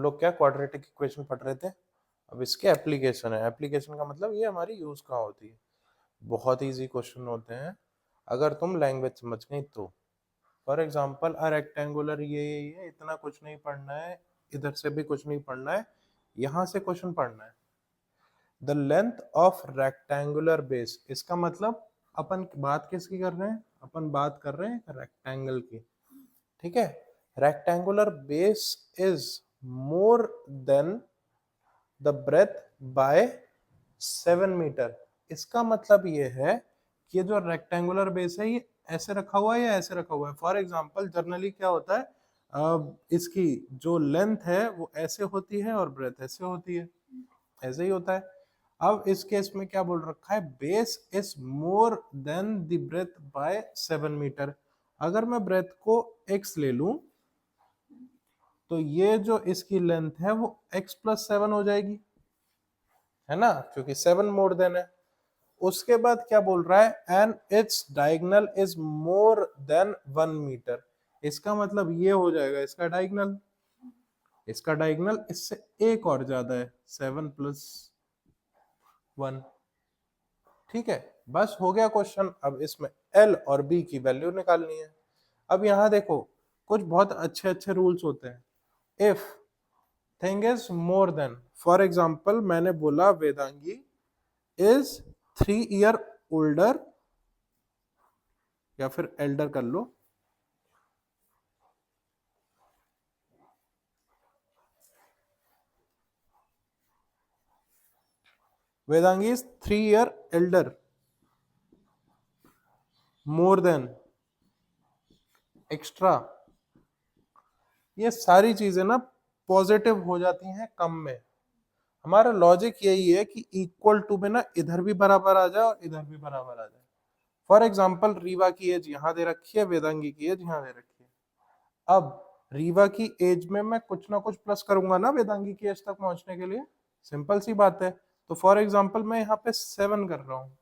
लोग क्या quadratic equation पढ़ रहे थे, अब इसके एप्लीकेशन है। एप्लीकेशन का मतलब ये हमारी यूज कहाँ होती है। बहुत इजी क्वेश्चन होते हैं अगर तुम लैंग्वेज समझ गई तो। फॉर एग्जाम्पल अ रेक्टेंगुलर ये इतना कुछ नहीं पढ़ना है, इधर से भी कुछ नहीं पढ़ना है, यहाँ से क्वेश्चन पढ़ना है। The length of rectangular base, इसका मतलब अपन बात किसकी कर रहे हैं, अपन बात कर रहे हैं रेक्टेंगल की, ठीक है। Rectangular base is more than the breadth by 7 metre. इसका मतलब ये है कि ये जो रेक्टेंगुलर बेस है ये ऐसे रखा हुआ है या ऐसे रखा हुआ है। फॉर एग्जांपल जनरली क्या होता है, इसकी जो लेंथ है वो ऐसे होती है और ब्रेथ ऐसे होती है, ऐसे ही होता है। अब इस केस में क्या बोल रखा है, base is more than the breadth by 7 metre. अगर मैं ब्रेथ को x ले लूं तो ये जो इसकी लेंथ है वो x प्लस 7 हो जाएगी, है ना, क्योंकि 7 मोर देन है। उसके बाद क्या बोल रहा है, and its diagonal is more than 1 metre. इसका मतलब ये हो जाएगा इसका डायगोनल, इसका डायगोनल इससे एक और ज्यादा है, 7 प्लस 1। ठीक है, बस हो गया क्वेश्चन। अब इसमें एल और बी की वैल्यू निकालनी है। अब यहां देखो कुछ बहुत अच्छे अच्छे रूल्स होते हैं। If thing is more then, for example मैंने बोला वेदांगी इज 3 ईयर ओल्डर, या फिर एल्डर कर लो, Vedangi is 3 year elder more than extra. ये सारी चीजें ना पॉजिटिव हो जाती हैं कम में। हमारा लॉजिक यही है कि इक्वल टू में ना इधर भी बराबर आ जाए और इधर भी बराबर आ जाए। फॉर एग्जाम्पल रीवा की एज यहाँ दे रखी है, वेदांगी की एज यहाँ दे रखी है। अब रीवा की एज में मैं कुछ ना कुछ प्लस करूंगा ना वेदांगी की एज तक पहुंचने के लिए, सिंपल सी बात है। तो फॉर एग्जाम्पल मैं यहाँ पे 7 कर रहा हूँ,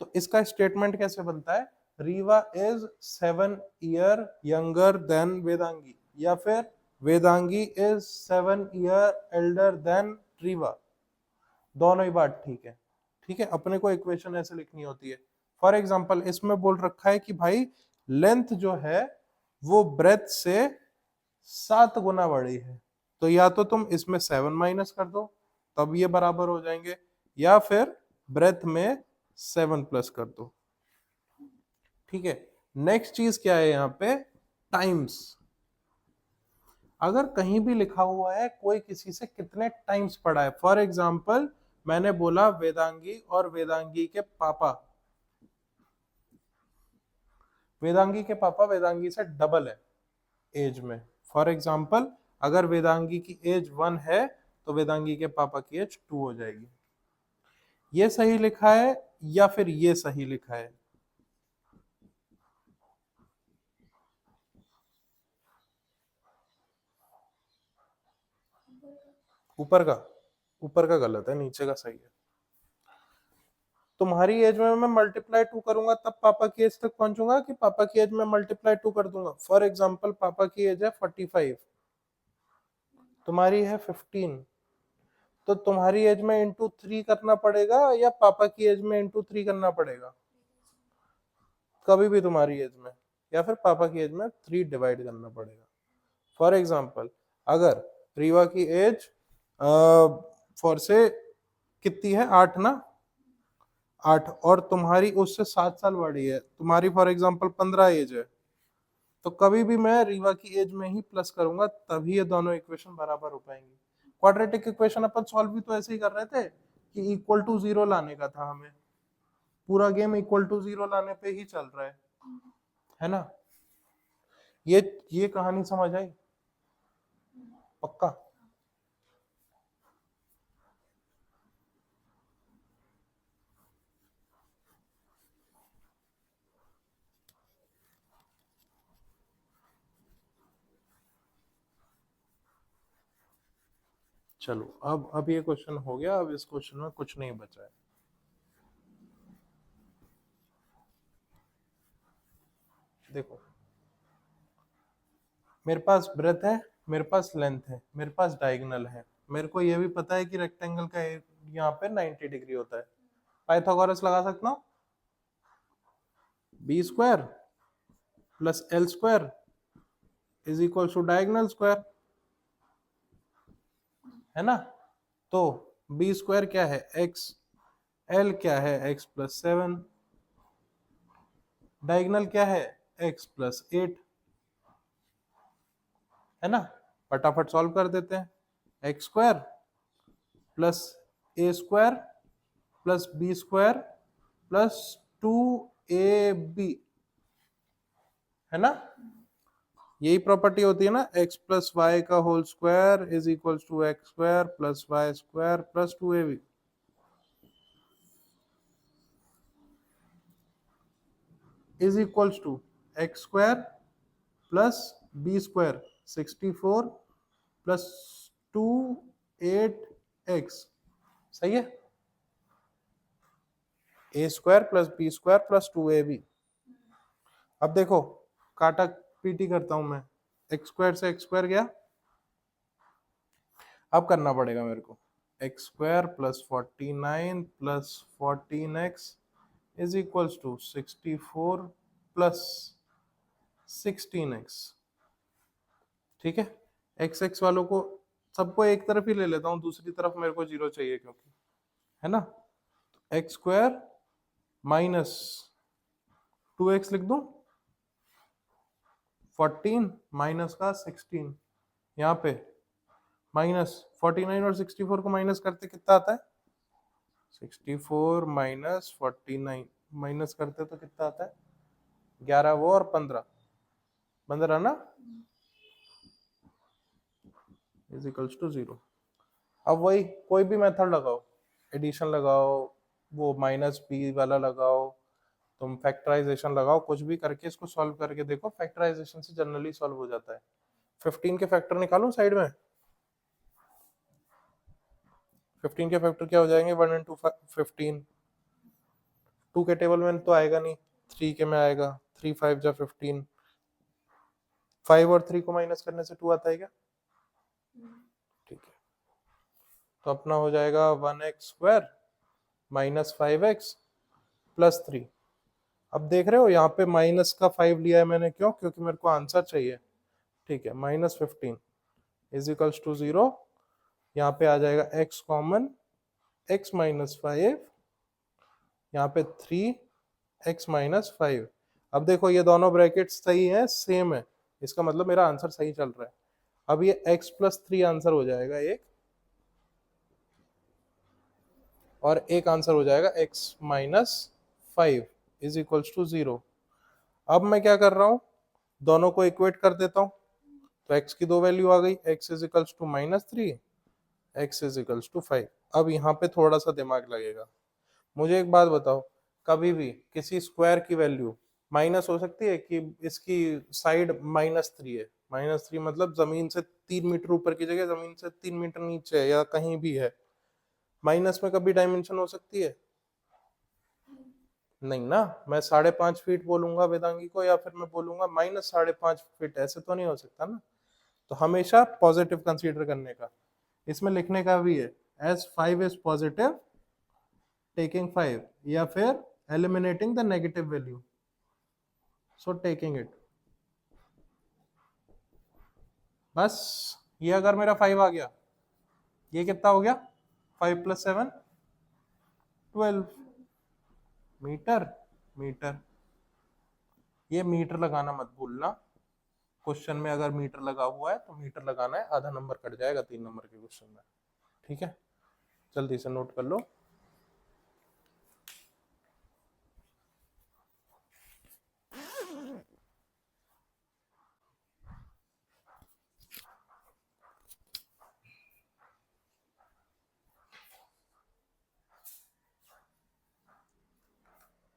तो इसका स्टेटमेंट कैसे बनता है, Reva is 7 year younger than Vedangi, या फिर Vedangi is 7 year elder than Reva. दोनों ही बात ठीक है, ठीक है। अपने को इक्वेशन ऐसे लिखनी होती है। फॉर एग्जाम्पल इसमें बोल रखा है कि भाई लेंथ जो है वो ब्रेथ से 7 गुना बड़ी है, तो या तो तुम इसमें 7 माइनस कर दो तब ये बराबर हो जाएंगे, या फिर ब्रेथ में 7 प्लस कर दो, ठीक है। नेक्स्ट चीज क्या है यहाँ पे, टाइम्स। अगर कहीं भी लिखा हुआ है कोई किसी से कितने टाइम्स पढ़ा है, फॉर एग्जाम्पल मैंने बोला वेदांगी और वेदांगी के पापा, वेदांगी के पापा वेदांगी से डबल है एज में। फॉर एग्जाम्पल अगर वेदांगी की एज 1 है तो वेदांगी के पापा की एज 2 हो जाएगी। ये सही लिखा है या फिर ये सही लिखा है, ऊपर का, ऊपर का गलत है, नीचे का सही है। तुम्हारी एज में मैं मल्टीप्लाई 2 करूंगा तब पापा की एज तक पहुंचूंगा, कि पापा की एज में मल्टीप्लाई 2 कर दूंगा। फॉर एग्जाम्पल पापा की एज है 45, तुम्हारी है 15, तो तुम्हारी एज में इंटू 3 करना पड़ेगा या पापा की एज में इंटू 3 करना पड़ेगा, कभी भी तुम्हारी एज में, या फिर पापा की एज में 3 डिवाइड करना पड़ेगा। फॉर एग्जाम्पल अगर रीवा की एज फॉर से कितनी है, 8 ना, 8, और तुम्हारी उससे 7 साल बड़ी है, तुम्हारी फॉर एग्जाम्पल 15 एज है, तो कभी भी मैं रीवा की एज में ही प्लस करूंगा तभी ये दोनों इक्वेशन बराबर हो पाएंगी। क्वाड्रेटिक इक्वेशन अपन सॉल्व भी तो ऐसे ही कर रहे थे कि इक्वल टू 0 लाने का था हमें, पूरा गेम इक्वल टू 0 लाने पे ही चल रहा है ना। ये कहानी समझ आई, पक्का। चलो अब ये क्वेश्चन हो गया, अब इस क्वेश्चन में कुछ नहीं बचा है। देखो मेरे पास ब्रेथ है मेरे पास लेंथ है, मेरे पास डायगोनल है, मेरे को ये भी पता है कि रेक्टेंगल का यहाँ पे 90 डिग्री होता है। पाइथागोरस लगा सकता हूँ, B square plus L square is equal to diagonal square, है ना। तो बी स्क्वायर क्या है, एक्स, एल क्या है, एक्स प्लस 7, डायगोनल क्या है, एक्स प्लस 8, है ना। फटाफट सॉल्व कर देते हैं। X square plus a square plus b square plus 2ab, है ना। यही प्रॉपर्टी होती है ना, x प्लस वाई का whole square is equal to x square plus y square plus 2ab। Is equal to x square plus b square 64 plus 28x, सही है। A square plus b square plus 2ab। अब देखो काटा पीटी करता हूं मैं, एक्स स्क्वायर से एक्स स्क्वायर गया, अब करना पड़ेगा मेरे को, X square plus 49 plus 14x is equals to 64 plus 16x, ठीक है। एक्स एक्स वालों को सबको एक तरफ ही ले लेता हूँ, दूसरी तरफ मेरे को जीरो चाहिए क्योंकि, है ना। एक्स स्क्वायर माइनस 2x लिख दूं, 14 माइनस का 16, यहाँ पे माइनस 49 और 64 को माइनस करते कितना आता है, 64 माइनस 49 माइनस करते तो कितना आता है, 11 वो और 15 ना, इज इक्वल्स टू 0। अब वही कोई भी मेथड लगाओ, एडिशन लगाओ, वो माइनस बी वाला लगाओ, तुम फैक्टराइजेशन लगाओ, कुछ भी करके इसको सॉल्व करके देखो, फैक्टराइजेशन से जनरली सॉल्व हो जाता है। 15 के फैक्टर निकालो साइड में, 15 के फैक्टर क्या हो जाएंगे, 1 इंटू 15, 2 के टेबल में तो आएगा नहीं, 3 के में आएगा, 3 5 जा 15, 5 और 3 को माइनस करने से 2 आता है क्या, ठीक है। तो अपना हो जाएगा 1x square minus 5x plus 3। अब देख रहे हो यहाँ पे माइनस का 5 लिया है मैंने, क्यों, क्योंकि मेरे को आंसर चाहिए, ठीक है। माइनस 15 इज इक्वल्स टू 0, यहाँ पे आ जाएगा x कॉमन, x माइनस 5, यहाँ पे 3x माइनस 5। अब देखो ये दोनों ब्रैकेट्स सही है, सेम है, इसका मतलब मेरा आंसर सही चल रहा है। अब ये x प्लस 3 आंसर हो जाएगा एक, और एक आंसर हो जाएगा x minus 5 is equals to 0। अब मैं क्या कर रहा हूँ, दोनों को इक्वेट कर देता हूँ, तो x की दो वैल्यू आ गई, x is equals to minus 3, x is equals to 5। अब यहाँ पे थोड़ा सा दिमाग लगेगा। मुझे एक बात बताओ, कभी भी किसी स्क्वायर की वैल्यू माइनस हो सकती है, कि इसकी साइड -3 है, -3 मतलब जमीन से 3 मीटर ऊपर की जगह जमीन से 3 मीटर नीचे है, या कहीं भी है, माइनस में कभी डायमेंशन हो सकती है, नहीं ना। मैं 5.5 फीट बोलूंगा वेदांगी को, या फिर मैं बोलूंगा -5.5 फीट, ऐसे तो नहीं हो सकता ना। तो हमेशा पॉजिटिव कंसीडर करने का, इसमें लिखने का भी है, एज 5 इज पॉजिटिव टेकिंग 5, या फिर eliminating the negative value, so taking it. बस ये अगर मेरा 5 आ गया, ये कितना हो गया, 5 प्लस 7 12 मीटर, मीटर। ये मीटर लगाना मत भूलना, क्वेश्चन में अगर मीटर लगा हुआ है तो मीटर लगाना है, आधा नंबर कट जाएगा 3 नंबर के क्वेश्चन में, ठीक है। जल्दी से नोट कर लो।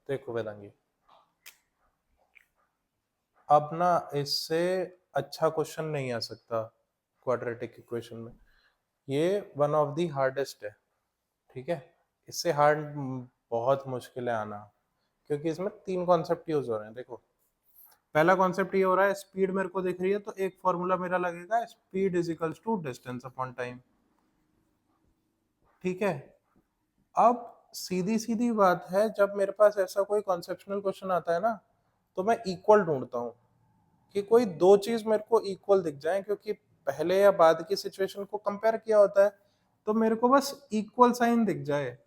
देखो वेदांगी, अब ना इससे अच्छा क्वेश्चन नहीं आ सकता क्वाड्रेटिक इक्वेशन में, ये वन ऑफ द हार्डेस्ट है, ठीक है। इससे हार्ड बहुत मुश्किल है आना, क्योंकि इसमें 3 कॉन्सेप्ट यूज हो रहे हैं। देखो पहला कॉन्सेप्ट ये हो रहा है, स्पीड मेरे को दिख रही है तो एक फॉर्मूला मेरा लगेगा, speed is equals to distance upon time. ठीक है, अब सीधी सीधी बात है, जब मेरे पास ऐसा कोई कॉन्सेप्शनल क्वेश्चन आता है ना, तो मैं इक्वल ढूंढता हूँ कि कोई दो चीज मेरे को इक्वल दिख जाए, क्योंकि पहले या बाद की सिचुएशन को कंपेयर किया होता है, तो मेरे को बस इक्वल साइन दिख जाए,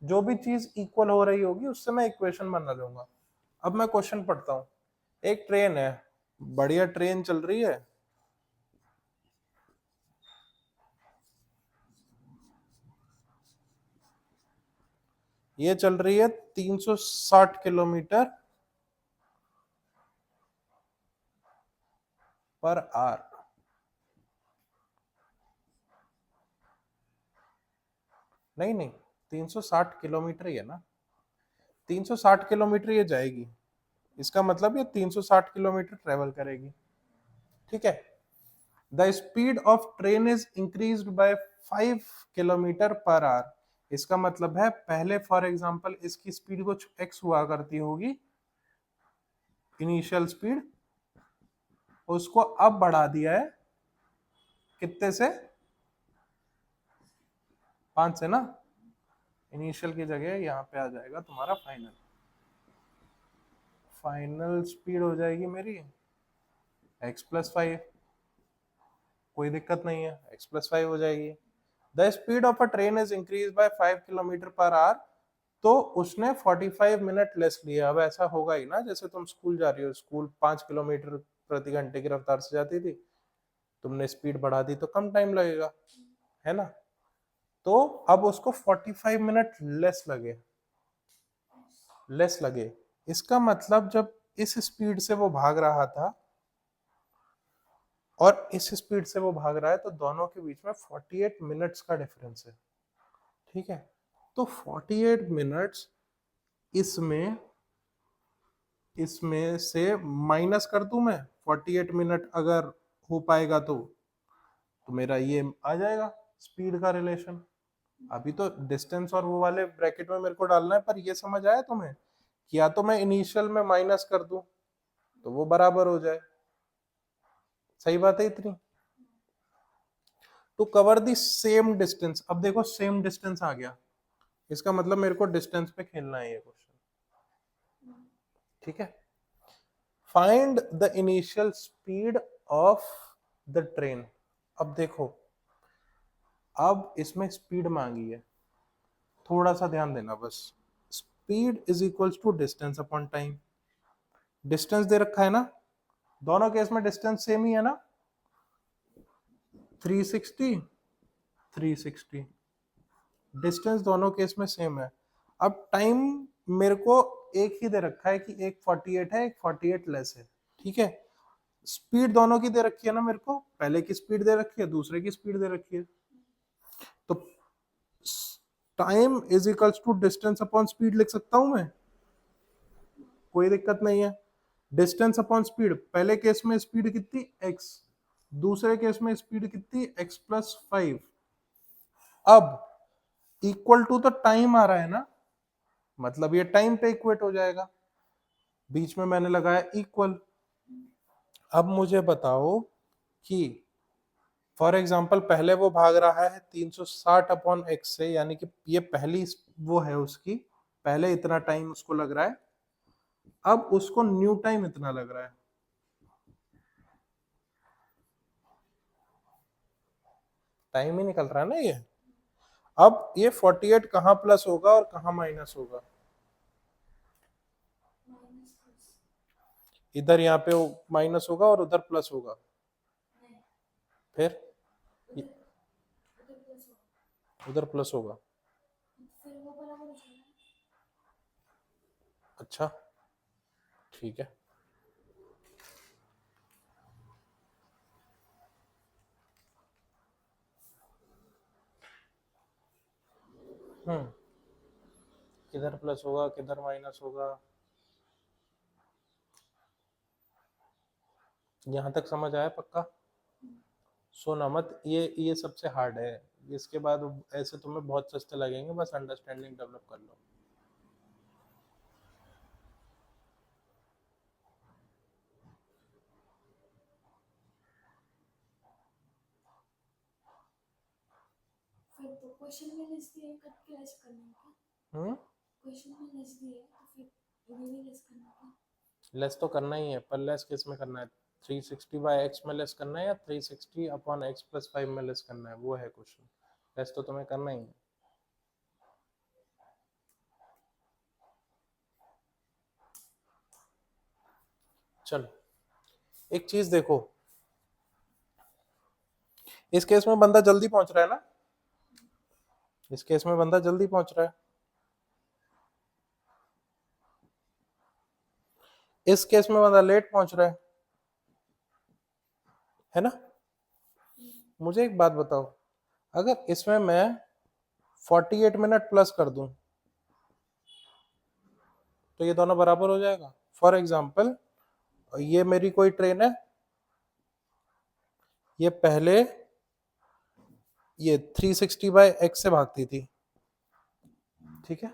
जो भी चीज इक्वल हो रही होगी उससे मैं इक्वेशन बना लूंगा। अब मैं क्वेश्चन पढ़ता हूँ। एक ट्रेन है, बढ़िया ट्रेन चल रही है, ये चल रही है 360 किलोमीटर पर आवर। नहीं नहीं, 360 किलोमीटर ही है ना, 360 किलोमीटर ये जाएगी, इसका मतलब ये 360 किलोमीटर ट्रेवल करेगी। ठीक है, the speed of train is increased by 5 kilometre per hour. इसका मतलब है पहले फॉर एग्जांपल इसकी स्पीड कुछ x हुआ करती होगी, इनिशियल स्पीड, उसको अब बढ़ा दिया है कितने से, 5 से ना। इनिशियल की जगह यहाँ पे आ जाएगा तुम्हारा फाइनल, फाइनल स्पीड हो जाएगी मेरी x+5, कोई दिक्कत नहीं है, x+5 हो जाएगी। The speed of a train is increase by 5 kilometre per hour, तो उसने 45 मिनट लेस लिया। अब ऐसा होगा ही ना, जैसे तुम स्कूल जा रही हो, स्कूल 5 किलोमीटर प्रति घंटे की रफ्तार से जाती थी, तुमने स्पीड बढ़ा दी तो कम टाइम लगेगा, है ना। तो अब उसको 45 मिनट लेस लगे। इसका मतलब जब इस स्पीड से वो भाग रहा था और इस स्पीड से वो भाग रहा है, तो दोनों के बीच में 48 मिनट्स का डिफरेंस है। ठीक है, तो 48 मिनट्स इसमें इसमें से माइनस कर दूं मैं, 48 मिनट अगर हो पाएगा तो मेरा ये आ जाएगा स्पीड का रिलेशन। अभी तो डिस्टेंस और वो वाले ब्रैकेट में मेरे को डालना है, पर ये समझ आया तुम्हें कि या तो मैं इनिशियल में माइनस कर दूं तो वो बराबर हो जाए। सही बात है इतनी। To cover the same distance, अब देखो सेम डिस्टेंस आ गया, इसका मतलब मेरे को डिस्टेंस पे खेलना है ये क्वेश्चन। ठीक है, find the initial speed of the train. अब देखो, अब इसमें स्पीड मांगी है, थोड़ा सा ध्यान देना बस। Speed is equals to distance upon time. Distance दे रखा है ना, दोनों केस में डिस्टेंस सेम ही है ना, 360 360, डिस्टेंस दोनों केस में सेम है। अब टाइम मेरे को एक ही दे रखा है कि एक 48 है, एक 48 लेस है। ठीक है, स्पीड दोनों की दे रखी है ना मेरे को, पहले की स्पीड दे रखी है, दूसरे की स्पीड दे रखी है, तो time is equals to distance upon speed लिख सकता हूं मैं, कोई दिक्कत नहीं है। डिस्टेंस अपॉन स्पीड, पहले केस में स्पीड कितनी x, दूसरे केस में स्पीड कितनी x+5। अब इक्वल टू तो टाइम आ रहा है ना, मतलब ये टाइम पे इक्वेट हो जाएगा, बीच में मैंने लगाया इक्वल। अब मुझे बताओ कि फॉर एग्जांपल पहले वो भाग रहा है 360 अपॉन एक्स से, यानी कि ये पहली वो है उसकी, पहले इतना टाइम उसको लग रहा है, अब उसको न्यू टाइम इतना लग रहा है। टाइम ही निकल रहा है ना ये। अब ये 48 कहाँ प्लस होगा और कहाँ माइनस होगा, इधर यहाँ पे माइनस होगा और उधर प्लस होगा, फिर उधर प्लस होगा। अच्छा, ठीक है। किधर प्लस होगा किधर माइनस होगा, यहाँ तक समझ आया पक्का। सोना मत, ये सबसे हार्ड है, इसके बाद ऐसे तुम्हें बहुत सस्ते लगेंगे, बस अंडरस्टैंडिंग डेवलप कर लो। तो क्वेश्चन में लिस्ट दिए कट के लेस करना है क्या? क्वेश्चन में लिस्ट दिए तो फिर ये भी लेस करना है क्या? लेस तो करना ही है, पर लेस किस में करना है? 360/x में लेस करना है या 360/x+5 में लेस करना है, वो है क्वेश्चन। लेस तो तुम्हें करना ही है। चलो एक चीज देखो, इस केस में बंदा जल्दी पहुंच रहा है ना, इस केस में बंदा जल्दी पहुंच रहा है, इस केस में बंदा लेट पहुंच रहा है ना। मुझे एक बात बताओ, अगर इसमें मैं 48 मिनट प्लस कर दूं तो ये दोनों बराबर हो जाएगा। फॉर एग्जाम्पल ये मेरी कोई ट्रेन है, ये पहले ये 360/x से भागती थी, ठीक है।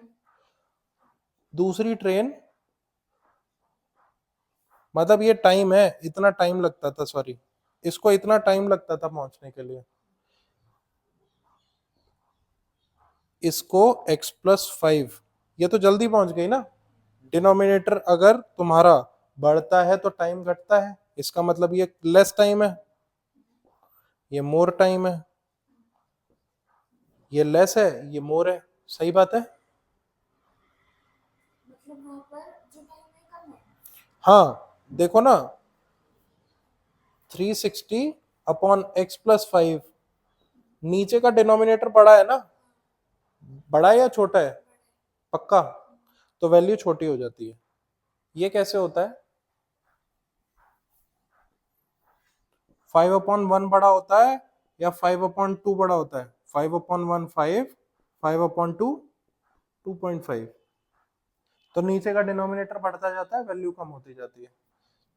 दूसरी ट्रेन, मतलब ये टाइम है, इतना टाइम लगता था, सॉरी इसको इतना टाइम लगता था पहुंचने के लिए, इसको x+5, ये तो जल्दी पहुंच गई ना। डिनोमिनेटर अगर तुम्हारा बढ़ता है तो टाइम घटता है, इसका मतलब ये लेस टाइम है, ये मोर टाइम है, ये लेस है, ये मोर है, सही बात है। मतलब वहाँ पर जो टाइम है कम है। हाँ देखो ना, 360/x+5, नीचे का डिनोमिनेटर बड़ा है ना, बड़ा है या छोटा है? पक्का, तो वैल्यू छोटी हो जाती है। ये कैसे होता है? 5/1 बड़ा होता है या 5/2 बड़ा होता है? 5/1 5, 5/2 2.5, तो नीचे का डिनोमिनेटर बढ़ता जाता है, वैल्यू कम होती जाती है।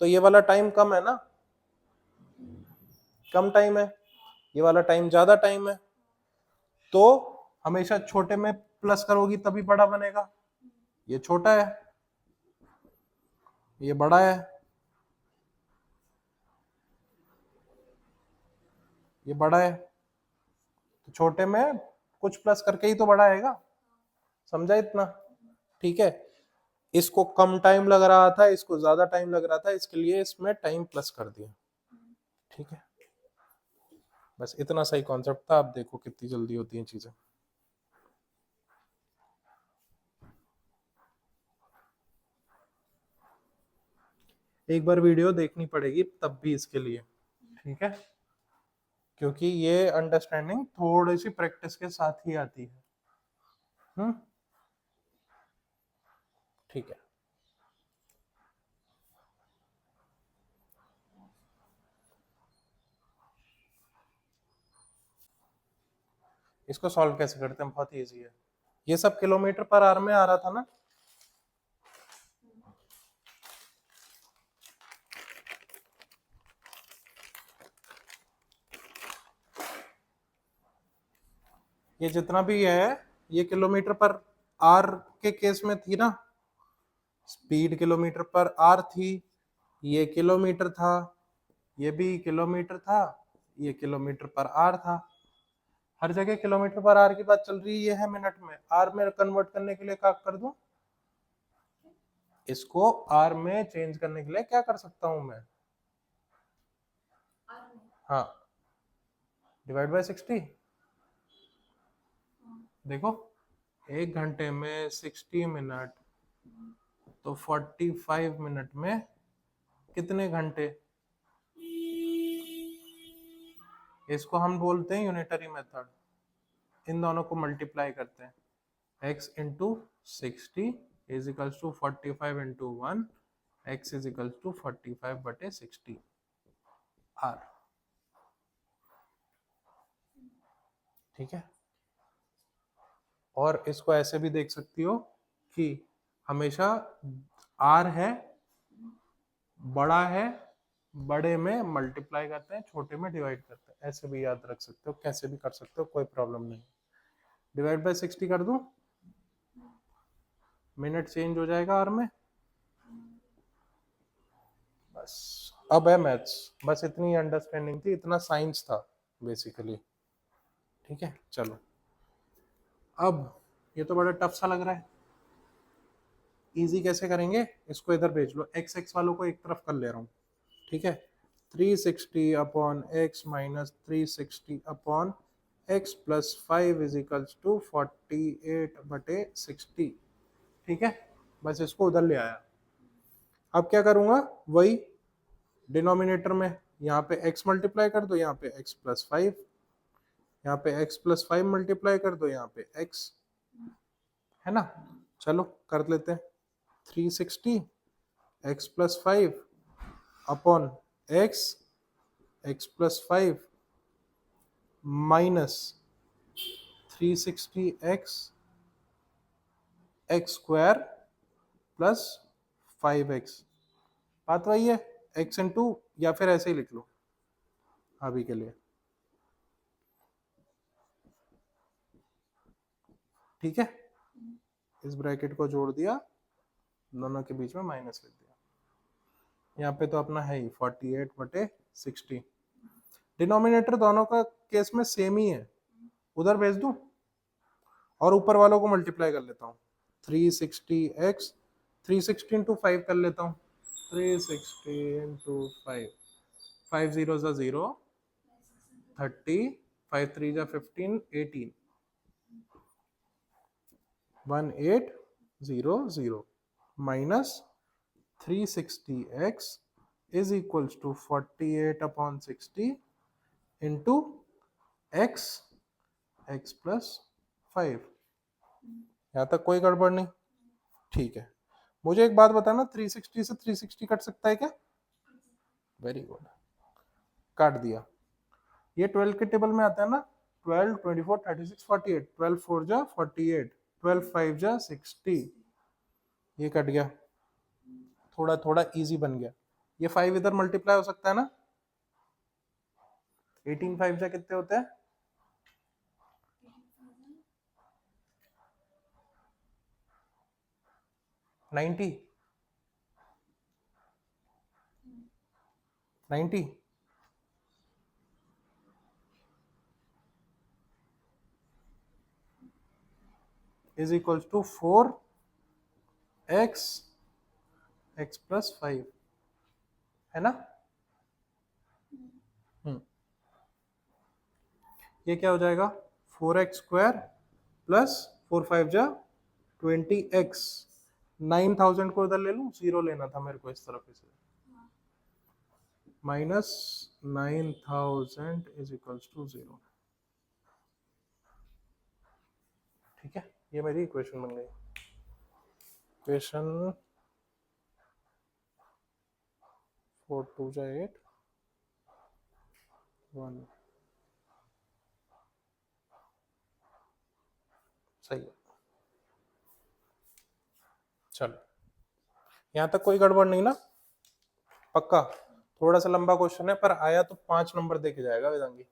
तो ये वाला टाइम कम है ना, कम टाइम है, ये वाला टाइम ज्यादा टाइम है, तो हमेशा छोटे में प्लस करोगी तभी बड़ा बनेगा। ये छोटा है, ये बड़ा है, ये बड़ा है, तो छोटे में कुछ प्लस करके ही तो बड़ा आएगा, समझा इतना? ठीक है, इसको कम टाइम लग रहा था, इसको ज्यादा टाइम लग रहा था, इसके लिए इसमें टाइम प्लस कर दिया, ठीक है। बस इतना सही कॉन्सेप्ट था, अब देखो कितनी जल्दी होती हैं चीजें। एक बार वीडियो देखनी पड़ेगी तब भी इसके लिए, ठीक है, क्योंकि ये अंडरस्टैंडिंग थोड़ी सी प्रैक्टिस के साथ ही आती है। ठीक है, इसको सॉल्व कैसे करते हैं? बहुत इजी है, ये सब किलोमीटर पर आवर में आ रहा था ना, ये जितना भी है ये किलोमीटर पर आर के केस में थी ना, स्पीड किलोमीटर पर आर थी, ये किलोमीटर था, ये भी किलोमीटर था, ये किलोमीटर पर आर था, हर जगह किलोमीटर पर आर की बात चल रही है। ये है मिनट में, आर में कन्वर्ट करने के लिए क्या कर दूं, इसको आर में चेंज करने के लिए क्या कर सकता हूं मैं? हाँ, डिवाइड बाय 60। देखो 1 घंटे में 60 मिनट, तो 45 मिनट में कितने घंटे? इसको हम बोलते हैं यूनिटरी मेथड। इन दोनों को मल्टीप्लाई करते हैं, x into 60 is equals to 45 into 1, x is equals to 45/60 r, ठीक है। और इसको ऐसे भी देख सकती हो कि हमेशा r है, बड़ा है, बड़े में मल्टीप्लाई करते हैं, छोटे में डिवाइड करते हैं, ऐसे भी याद रख सकते हो, कैसे भी कर सकते हो, कोई प्रॉब्लम नहीं। डिवाइड बाय 60 कर दूं, मिनट चेंज हो जाएगा आर में, बस अब है मैथ्स, बस इतनी अंडरस्टैंडिंग थी, इतना साइंस था बेसिकली, ठीक है। चलो अब ये तो बड़ा टफ सा लग रहा है, इजी कैसे करेंगे, इसको इधर भेज लो, एक्स एक्स वालों को एक तरफ कर ले रहा हूँ, ठीक है। 360 upon X minus 360 upon X plus 5 is equals to 48/60, ठीक है। बस इसको उधर ले आया। अब क्या करूंगा, वही डिनोमिनेटर में यहाँ पे x मल्टीप्लाई कर दो, यहाँ पे x प्लस 5, यहाँ पे x प्लस 5 मल्टीप्लाई कर दो, यहाँ पे x, है ना। चलो कर लेते हैं, 360 x plus 5 upon x plus 5 minus 360x x square plus 5x, बात वही है, x इंटू, या फिर ऐसे ही लिख लो अभी के लिए, ठीक है। इस ब्रैकेट को जोड़ दिया, दोनों के बीच में माइनस लिख दिया, यहाँ पे तो अपना है ही 48/60। डिनोमिनेटर दोनों का केस में सेम ही है, उधर भेज दूं और ऊपर वालों को मल्टीप्लाई कर लेता हूँ, 360x 360 इंटू 5 कर लेता हूँ, 360 into 5, 5 0 0, 30, 5 3 15, 18, 1800 minus 360x is equals to 48/60 into x plus 5। यहाँ तक कोई गड़बड़ नहीं, ठीक है। मुझे एक बात बताना, 360 से 360 कट सकता है क्या? वेरी गुड, काट दिया। ये 12 के टेबल में आता है ना, 12 24 36 48, 12 4 जा 48, 12 5 जा 60, ये कट गया, थोड़ा थोड़ा इजी बन गया। ये 5 इधर मल्टीप्लाई हो सकता है ना, 18 5 जा कितने होते हैं, 90 90 is equals to 4x x plus 5, है ना। ये क्या हो जाएगा, 4x स्क्वायर प्लस 4 5 जा 20x, 9000 को इधर ले लूं, जीरो लेना था मेरे को इस तरफ, इसे माइनस 9000 इज इक्वल्स टू 0, ठीक है। ये मेरी इक्वेशन बन गई, इक्वेशन 4 2 जा 8 1, सही है। चलो यहाँ तक कोई गड़बड़ नहीं ना, पक्का। थोड़ा सा लंबा क्वेश्चन है, पर आया तो 5 नंबर देके जाएगा वेदांगी।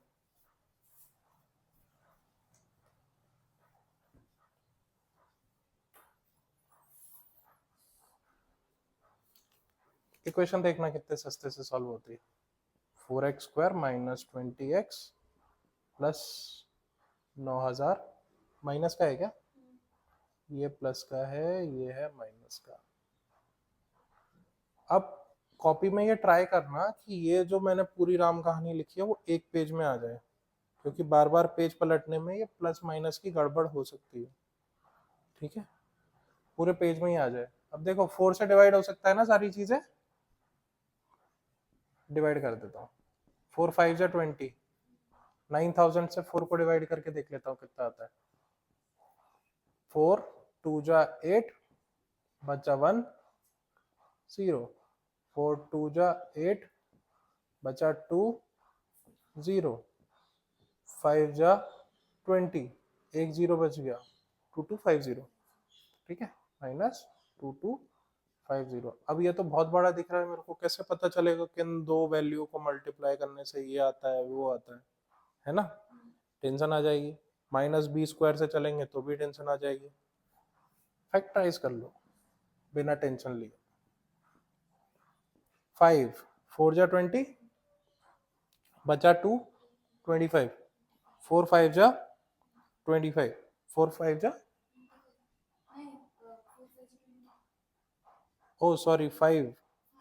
इक्वेशन देखना कितने सस्ते से सॉल्व होती है, 4x square minus 20x plus 9000, minus का है क्या, ये प्लस का है, ये है माइनस का। अब कॉपी में ये ट्राई करना कि ये जो मैंने पूरी राम कहानी लिखी है वो एक पेज में आ जाए, क्योंकि बार बार पेज पलटने में ये प्लस माइनस की गड़बड़ हो सकती है, ठीक है। पूरे पेज में ही आ जाए। अब देखो 4 से डिवाइड हो सकता है ना सारी चीजें, डिवाइड कर देता हूँ, 4 5 जा 20, 9000 से 4 को डिवाइड करके देख लेता हूँ कितना आता है, 4 2 जा 8, बचा 1 0, 4 2 जा 8, बचा 2 0, 5 जा 20, एक 0 बच गया, 2250, ठीक है, माइनस 2250। अब ये तो बहुत बड़ा दिख रहा है मेरे को, कैसे पता चलेगा किन दो वैल्यू को मल्टीप्लाई करने से ये आता है वो आता है ना। टेंशन आ जाएगी, -b स्क्वायर से चलेंगे तो भी टेंशन आ जाएगी। फैक्टराइज कर लो बिना टेंशन लिए, 5 4 जा 20, बचा 2 25, 4 5 जा 25, 4 5 जा, ओ सॉरी 5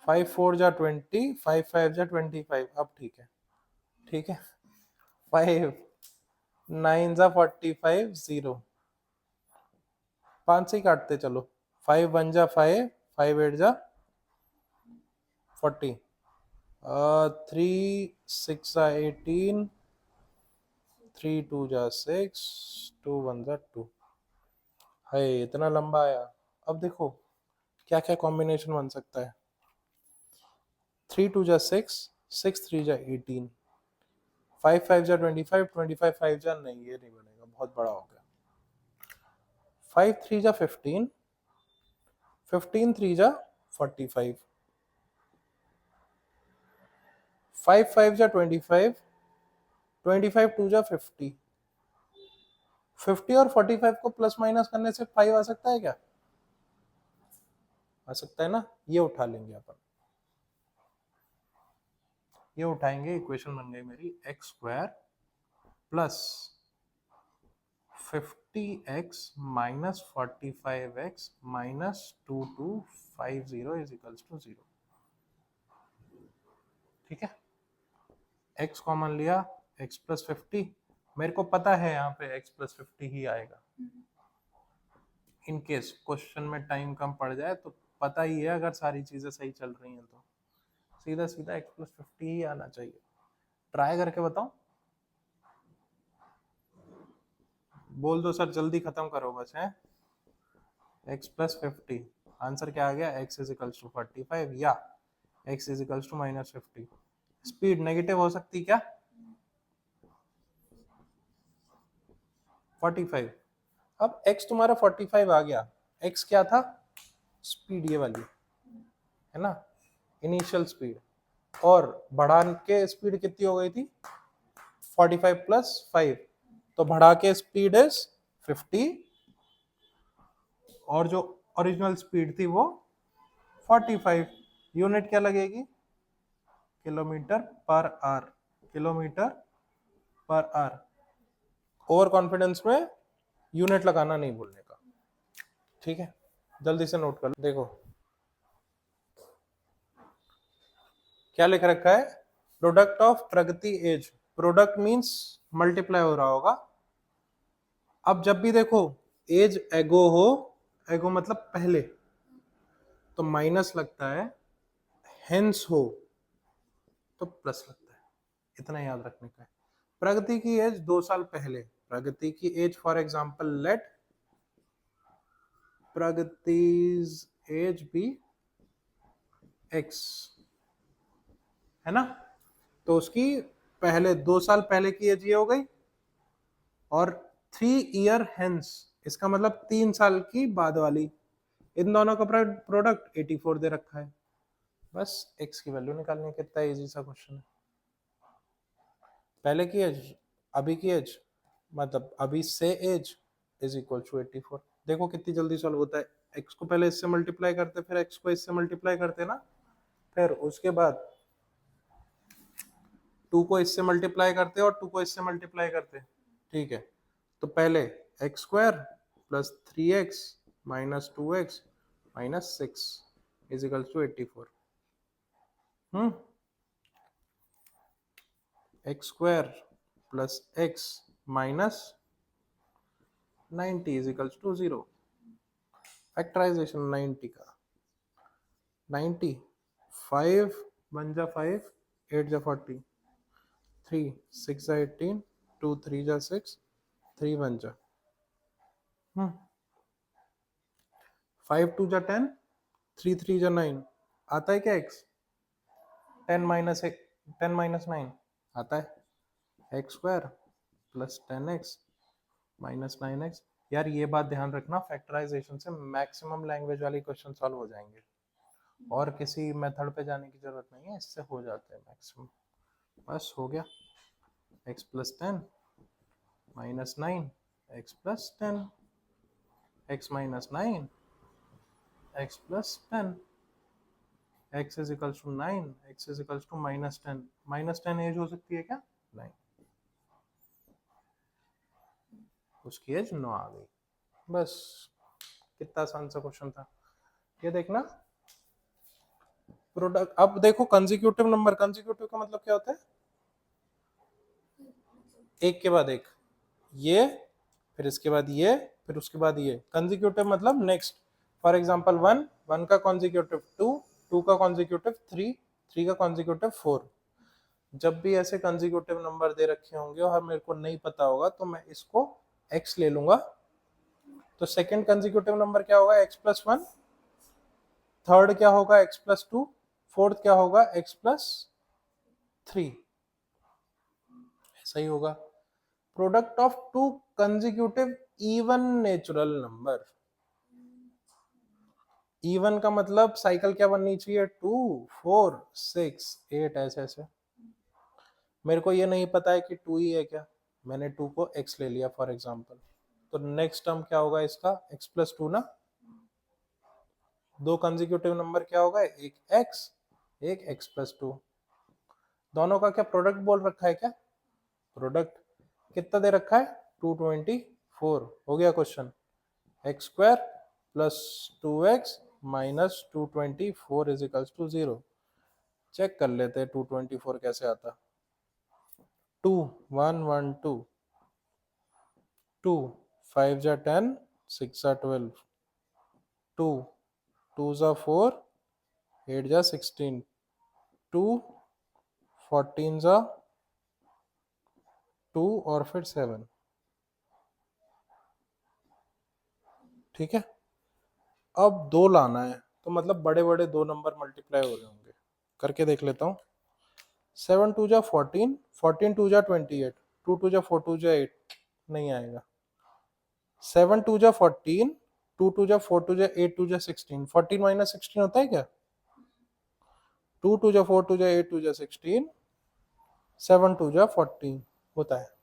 5 4 जा 20, 5 5 जा 25, अब ठीक है, ठीक है। 5 9 जा 45, 0 5 से ही काटते चलो, 5 1 जा 5, 5 8 जा 40, 3 6 जा 18, 3 2 जा 6, 2 1 जा 2, है इतना लंबा आया। अब देखो क्या क्या कॉम्बिनेशन बन सकता है। 3 2 जा 6, 6 3 जा 18, 5 5 जा 25, 25 5 जा, नहीं ये नहीं बनेगा, बहुत बड़ा हो गया। 5 3 जा 15, 15 3 जा 45, 5 5 जा 25, 25 2 जा 50, 50 और 45 को प्लस माइनस करने से 5 आ सकता है क्या? आ सकता है ना, ये उठा लेंगे अपन, ये उठाएंगे, इक्वेशन बन गई मेरी X square plus 50x minus 45x minus 2250 is equals to 0। ठीक है, x कॉमन लिया, x प्लस 50, मेरे को पता है यहाँ पे x प्लस 50 ही आएगा। इन केस क्वेश्चन में टाइम कम पड़ जाए तो पता ही है, अगर सारी चीजें सही चल रही हैं तो सीधा सीधा x प्लस 50 ही आना चाहिए। ट्राई करके बताओ, बोल दो सर जल्दी खत्म करो बस है। x प्लस 50, आंसर क्या आ गया, x इज इक्वल्स टू 45 या x is equals to minus 50। Speed negative हो सकती क्या? 45। अब x तुम्हारा 45 आ गया, x क्या था, स्पीड ये वाली है ना, इनिशियल स्पीड, और बढ़ा के स्पीड कितनी हो गई थी 45 प्लस 5, तो बढ़ा के स्पीड इज 50, और जो ओरिजिनल स्पीड थी वो 45। यूनिट क्या लगेगी, kilometre per hour, kilometre per hour. Over confidence में यूनिट लगाना नहीं भूलने का, ठीक है, जल्दी से नोट कर लो। देखो क्या लिख रखा है, product of Pragati age, product means multiply हो रहा होगा। अब जब भी देखो एज एगो हो, एगो मतलब पहले, तो माइनस लगता है, हेंस हो तो प्लस लगता है, इतना याद रखने का है। प्रगति की एज 2 साल पहले, प्रगति की age for example let Pragati's age be x, है ना, तो उसकी पहले 2 साल पहले की एज ये हो गई, और 3 ईयर हेंस, इसका मतलब 3 साल की बाद वाली, इन दोनों का प्रोडक्ट 84 दे रखा है। बस x की वैल्यू निकालनी है, कितना इजी सा क्वेश्चन है। पहले की एज, अभी की एज, मतलब अभी से एज इज इक्वल टू 84। देखो कितनी जल्दी सॉल्व होता है, x को पहले इससे मल्टीप्लाई करते, फिर x को इससे मल्टीप्लाई करते ना, फिर उसके बाद 2 को इससे मल्टीप्लाई करते और 2 को इससे मल्टीप्लाई करते, ठीक है। तो पहले X square plus 3x minus 2x minus 6 is equal to 84। X square plus x minus 90 is equal to 0। Factorisation 90 का, 90 5 1 जा 5, 8 जा 40, 3 6 जा 18, 2 3 जा 6, 3 1 जा 5 2 जा 10, 3 3 जा 9, आता है क्या x, 10 माइनस 10 माइनस 9 आता है, x square plus 10x minus 9x। यार ये बात ध्यान रखना, फैक्टराइजेशन से मैक्सिमम लैंग्वेज वाली क्वेश्चन सॉल्व हो जाएंगे, और किसी मेथड पे जाने की जरूरत नहीं है, इससे हो जाते हैं मैक्सिमम। बस हो गया, x plus 10 minus 9 x plus 10, x minus 9 x plus 10, x is equals to 9, x is equals to minus 10, minus 10 एज हो सकती है क्या, नहीं। उसकी एज 9 आ गई। बस, कितना आसान सा क्वेश्चन था ये देखना। प्रोडक्ट, अब देखो कंसेक्यूटिव नंबर, कंसेक्यूटिव का मतलब क्या होता है? एक के बाद एक, ये फिर इसके बाद ये फिर उसके बाद ये। कंसेक्यूटिव मतलब नेक्स्ट। फॉर एग्जांपल 1, 1 का कंसेक्यूटिव 2, 2 का कंसेक्यूटिव 3, 3 का कंसेक्यूटिव 4। जब भी ऐसे कंसेक्यूटिव नंबर दे रखे होंगे और मेरे को नहीं पता होगा तो मैं इसको x ले लूंगा। तो सेकंड कंसेक्यूटिव नंबर क्या होगा? x+1। थर्ड क्या होगा? x+2। फोर्थ क्या होगा? x+3। ऐसा ही होगा। Product of to consecutive even natural number. Even का मतलब साइकिल क्या बननी चाहिए? 2, 4, 6, 8 ऐसे ऐसे। मेरे को ये नहीं पता है कि 2 ही है क्या, मैंने 2 को x ले लिया फॉर एग्जांपल। तो नेक्स्ट टर्म क्या होगा इसका? x+2 ना। दो कंसेक्यूटिव नंबर क्या होगा? एक x, एक x+2। दोनों का क्या प्रोडक्ट बोल रखा है क्या? प्रोडक्ट कितना दे रखा है? 224। हो गया क्वेश्चन। x² + 2x - 224 = 0। चेक कर लेते हैं 224 कैसे आता। 2 1 1 2 2 5 जा 10 6 जा 12 2 2 जा 4 8 जा 16 2 14 जा 2 और फिर 7। ठीक है। अब 2 लाना है तो मतलब बड़े बड़े दो नंबर मल्टीप्लाई हो रहे होंगे। करके देख लेता हूँ। 7 2 जा 14, 14 2 जा 28, 2 2 जा 4 2 जा 8। नहीं आएगा। 7 2 जा 14, 2 2 जा 4 2 जा 8 2 जा 16। 14 - 16 होता है क्या? 2 2 जा 4 2 जा 8 2 जा 16, 7 2 जा 14 होता है।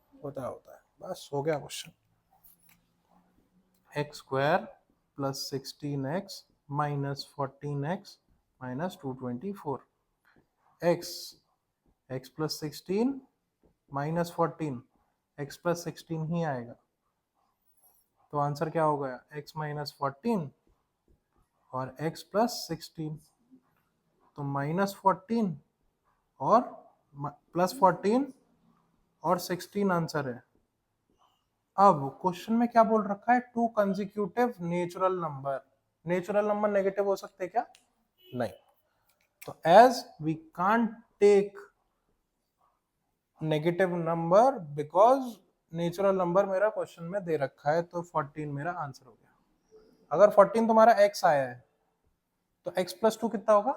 बस हो गया question. x² + 16x - 14x - 224। x + 16 - 14, x + 16 ही आएगा। तो आंसर क्या होगा? x - 14 और x + 16। तो -14 और +14 और 16 आंसर है। अब क्वेश्चन में क्या बोल रखा है? Two consecutive natural number. Natural number negative हो सकते क्या? नहीं। तो as we can't take negative number because natural number मेरा क्वेश्चन में दे रखा है, तो 14 मेरा आंसर हो गया। अगर 14 तुम्हारा x आया है तो x+2 कितना होगा?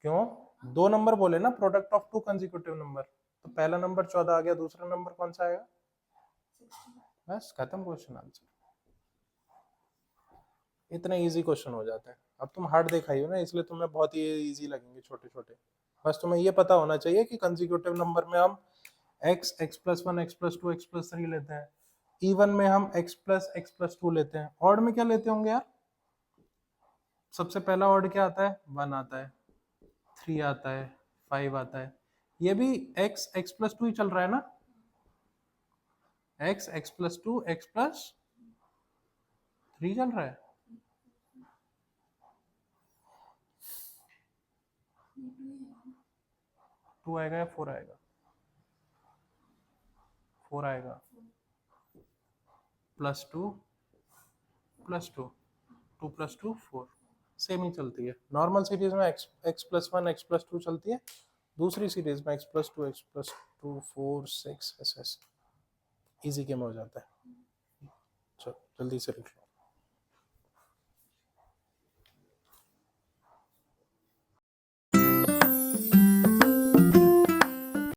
क्यों? दो नंबर बोले ना, product of to consecutive number. तो पहला नंबर 14 आ गया, दूसरा नंबर कौन सा आएगा? बस खत्म क्वेश्चन आंसर। इतना इजी क्वेश्चन हो जाता है। अब तुम हार्ड दिखाई हो ना, इसलिए तुम्हें बहुत ही इजी लगेंगे छोटे छोटे। बस तुम्हें ये पता होना चाहिए कि कंसेक्यूटिव नंबर में हम x, x+1, x+2, x+3 लेते हैं। इवन में हम x + x+2 लेते हैं। ऑड में क्या लेते होंगे यार? सबसे पहला ऑड क्या आता है? 1 आता है, 3 आता है, 5 आता है। ये भी x, x+2 ही चल रहा है ना? x, x+2, x+3 चल रहा है। 2 आएगा या 4 आएगा? 4 आएगा। +2 +2, 2 + 2 4। सेम ही चलती है। नॉर्मल सीरीज में x+1, x+2 चलती है। दूसरी सीरीज में x+2, x+2 4 6 ऐसे ऐसे। इजी गेम हो जाता है। चलो जल्दी से लिख लो।